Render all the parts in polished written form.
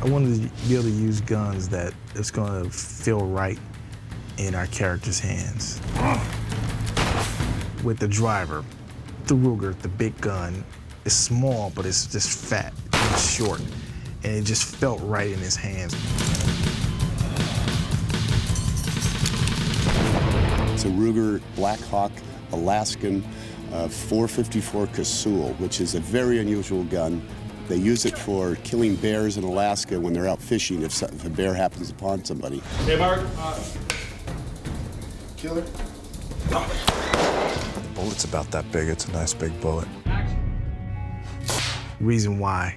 I wanted to be able to use guns that it's gonna feel right in our character's hands. With the driver, the Ruger, the big gun, is small, but it's just fat and short. And it just felt right in his hands. It's a Ruger Black Hawk Alaskan 454 Casull, which is a very unusual gun. They use it for killing bears in Alaska when they're out fishing if a bear happens upon somebody. Hey, Mark. Killer. The bullet's about that big. It's a nice big bullet. Reason why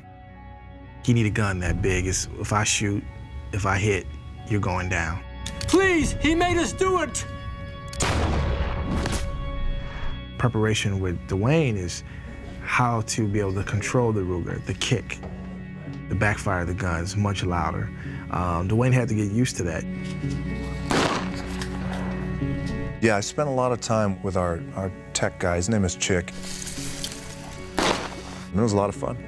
he need a gun that big is if I shoot, if I hit, you're going down. Please, he made us do it! Preparation with Dwayne is how to be able to control the Ruger, the kick. The backfire of the gun is much louder. Dwayne had to get used to that. Yeah, I spent a lot of time with our tech guy. His name is Chick. And it was a lot of fun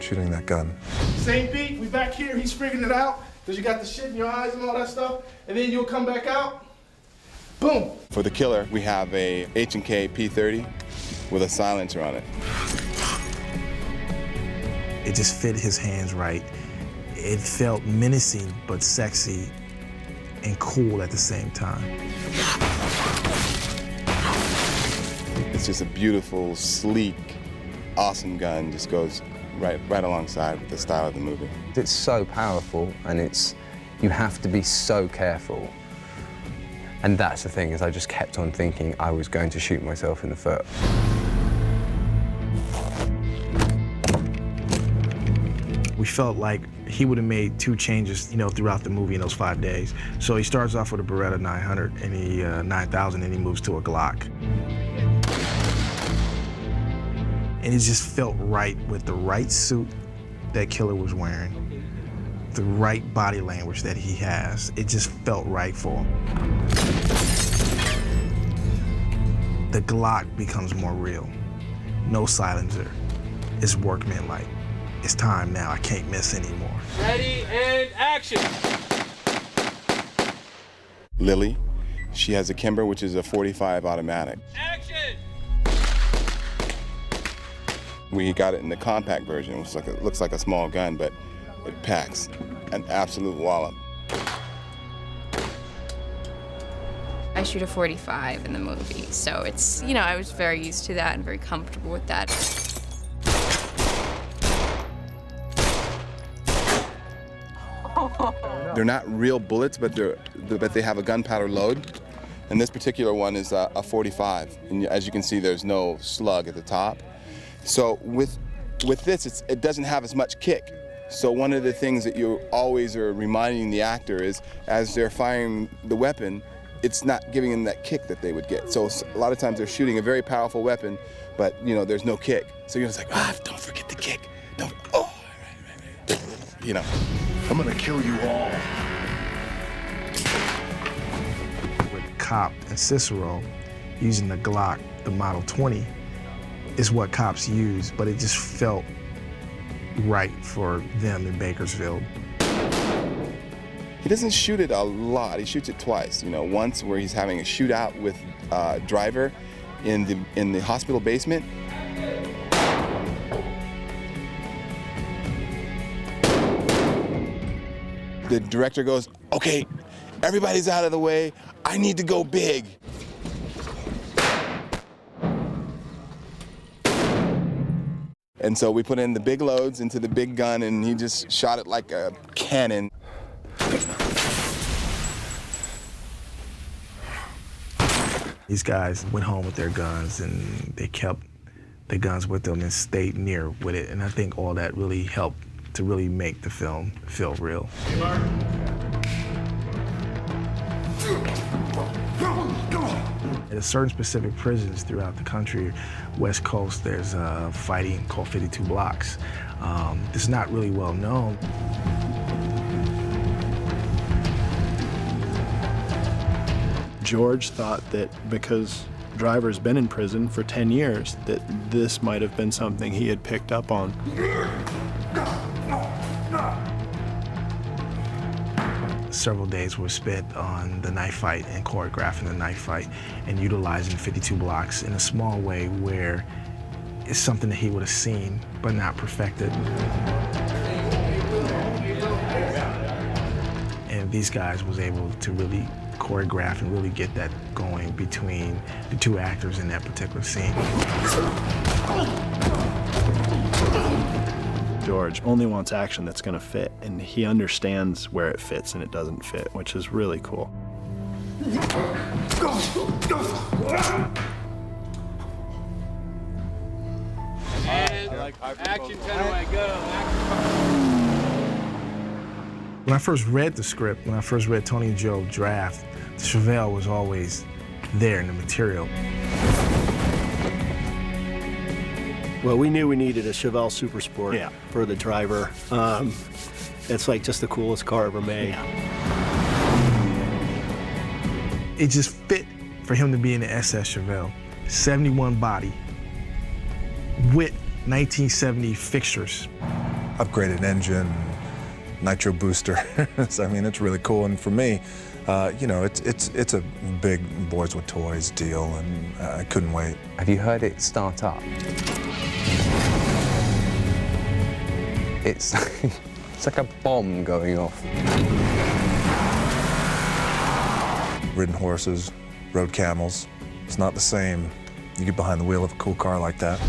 shooting that gun. Same beat, we back here, he's figuring it out, because you got the shit in your eyes and all that stuff, and then you'll come back out, boom. For the killer, we have a H&K P30 with a silencer on it. It just fit his hands right. It felt menacing, but sexy and cool at the same time. It's just a beautiful, sleek, awesome gun. Just goes right alongside with the style of the movie. It's so powerful, and you have to be so careful. And that's the thing, is I just kept on thinking I was going to shoot myself in the foot. We felt like he would have made 2 changes, throughout the movie in those 5 days. So he starts off with a Beretta 900 and he 9000, and he moves to a Glock. And it just felt right with the right suit that Killer was wearing, the right body language that he has. It just felt right for him. The Glock becomes more real. No silencer. It's workmanlike. It's time now. I can't miss anymore. Ready and action! Lily, she has a Kimber, which is a .45 automatic. Action! We got it in the compact version, which looks like a small gun, but it packs an absolute wallop. I shoot a .45 in the movie, so it's, I was very used to that and very comfortable with that. They're not real bullets, but they have a gunpowder load. And this particular one is a .45. And as you can see, there's no slug at the top. So with this, it doesn't have as much kick. So one of the things that you always are reminding the actor is, as they're firing the weapon, it's not giving them that kick that they would get. So a lot of times they're shooting a very powerful weapon, but there's no kick. So you're just like, don't forget the kick. Right. I'm gonna kill you all. With Cop and Cicero using the Glock, the Model 20, is what cops use, but it just felt right for them in Bakersfield. He doesn't shoot it a lot. He shoots it twice. Once where he's having a shootout with driver in the hospital basement. The director goes, "Okay, everybody's out of the way. I need to go big." And so we put in the big loads into the big gun, and he just shot it like a cannon. These guys went home with their guns, and they kept the guns with them and stayed near with it. And I think all that really helped to really make the film feel real. Hey, Mark. At certain specific prisons throughout the country, West Coast, there's fighting called 52 blocks. It's not really well known. George thought that because Driver's been in prison for 10 years, that this might have been something he had picked up on. Several days were spent on the knife fight and choreographing the knife fight and utilizing 52 blocks in a small way where it's something that he would have seen but not perfected. And these guys was able to really choreograph and really get that going between the two actors in that particular scene. George only wants action that's going to fit, and he understands where it fits and it doesn't fit, which is really cool. And action, 10 away, go. When I first read the script, when I first read Tony and Joe draft, the Chevelle was always there in the material. Well, we knew we needed a Chevelle Super Sport for the driver. It's like just the coolest car ever made. It just fit for him to be in the SS Chevelle. 71 body with 1970 fixtures. Upgraded engine, nitro booster. So, I mean, it's really cool. And for me, you know, it's a big boys with toys deal, and I couldn't wait. Have you heard it start up? It's like a bomb going off. Ridden horses, rode camels. It's not the same. You get behind the wheel of a cool car like that.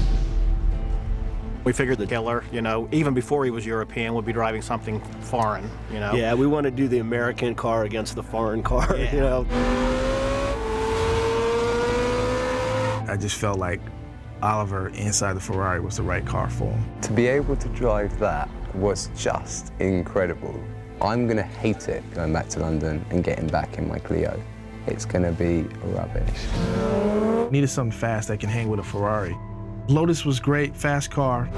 We figured the killer, you know, even before he was European, would be driving something foreign, you know? Yeah, we want to do the American car against the foreign car, you know? I just felt like Oliver inside the Ferrari was the right car for him. To be able to drive that was just incredible. I'm gonna hate it going back to London and getting back in my Clio. It's gonna be rubbish. Needed something fast that can hang with a Ferrari. Lotus was great, fast car.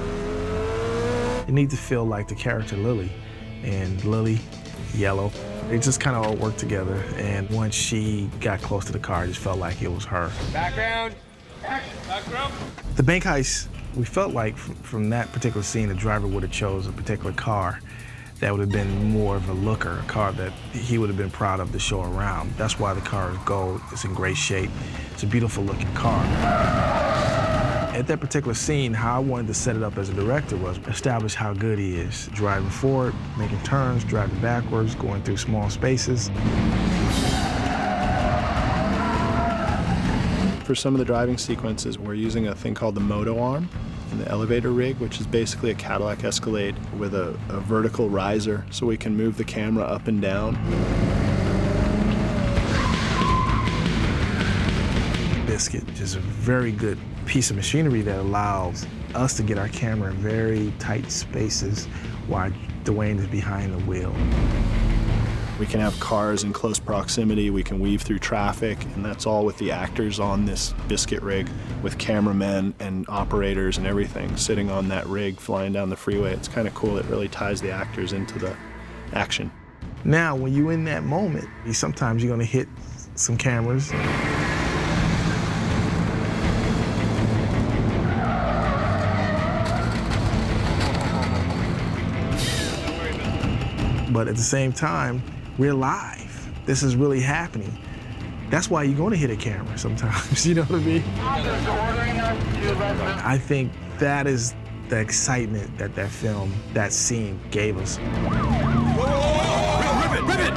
It needed to feel like the character Lily. And Lily, yellow. They just kind of all worked together. And once she got close to the car, I just felt like it was her. Background. Background. The bank heist, we felt like from that particular scene, the driver would have chose a particular car that would have been more of a looker, a car that he would have been proud of to show around. That's why the car is gold, it's in great shape. It's a beautiful looking car. At that particular scene, how I wanted to set it up as a director was establish how good he is. Driving forward, making turns, driving backwards, going through small spaces. For some of the driving sequences, we're using a thing called the moto arm in the elevator rig, which is basically a Cadillac Escalade with a vertical riser, so we can move the camera up and down. Biscuit is a very good piece of machinery that allows us to get our camera in very tight spaces while Dwayne is behind the wheel. We can have cars in close proximity, we can weave through traffic, and that's all with the actors on this biscuit rig, with cameramen and operators and everything sitting on that rig flying down the freeway. It's kind of cool. It really ties the actors into the action. Now, when you're in that moment, sometimes you're gonna hit some cameras. But at the same time, we're live. This is really happening. That's why you're going to hit a camera sometimes, you know what I mean? I think that is the excitement that that film, that scene gave us. Ribbit!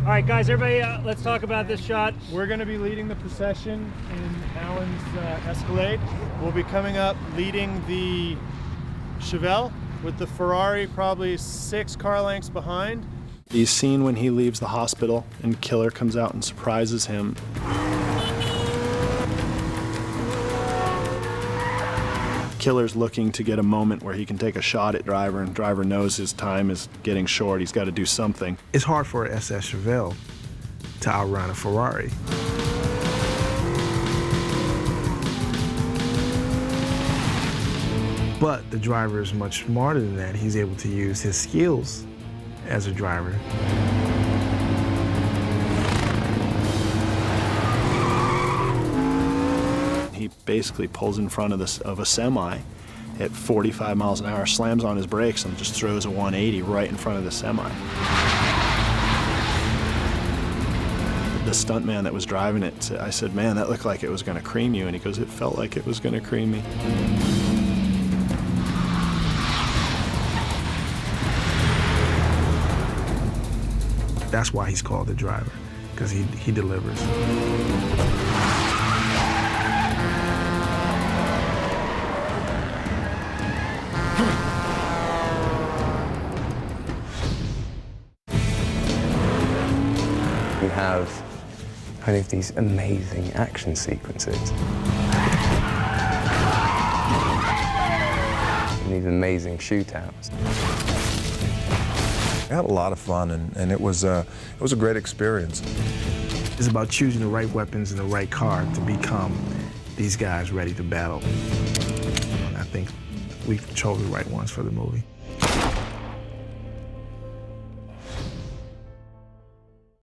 All right, guys, everybody, let's talk about this shot. We're going to be leading the procession in Alan's Escalade. We'll be coming up leading the Chevelle with the Ferrari probably 6 car lengths behind. He's seen when he leaves the hospital and Killer comes out and surprises him. Killer's looking to get a moment where he can take a shot at Driver, and Driver knows his time is getting short. He's got to do something. It's hard for an SS Chevelle to outrun a Ferrari. But the driver is much smarter than that. He's able to use his skills as a driver he basically pulls in front of a semi at 45 miles an hour, slams on his brakes, and just throws a 180 right in front of the semi. The stuntman that was driving it, I said, "Man, that looked like it was going to cream you," and he goes, "It felt like it was going to cream me." That's why he's called the driver, because he delivers. We have kind of these amazing action sequences. And these amazing shootouts. I had a lot of fun, and it was a great experience. It's about choosing the right weapons and the right car to become these guys ready to battle. And I think we chose the right ones for the movie.